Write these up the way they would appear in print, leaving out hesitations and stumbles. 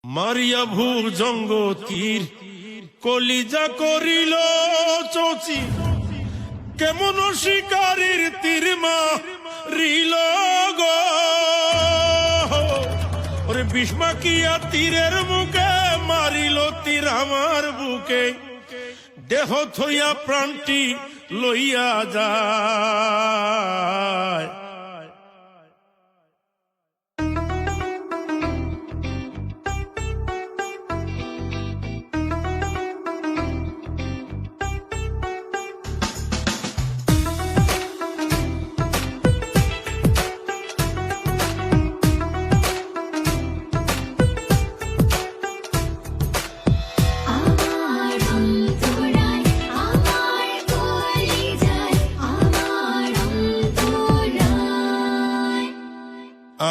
মারিয়া ভুজঙ্গ তীর কলিজা করিল চৌচি কেমন শিকারীর তীর মারিল গো ওরে বিষ্মাকিয়া তীরের মুখে মারিল তীর আমার বুকে দেহ থইয়া প্রাণটি লইয়া যায়।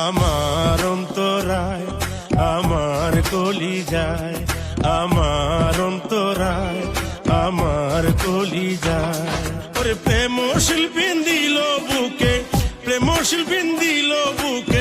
আমার অন্তরায় আমার কলিজায় আমার অন্তরায় আমার কলিজায় ওরে প্রেম শিল্পী দিল বুকে প্রেম শিল্পী দিল বুকে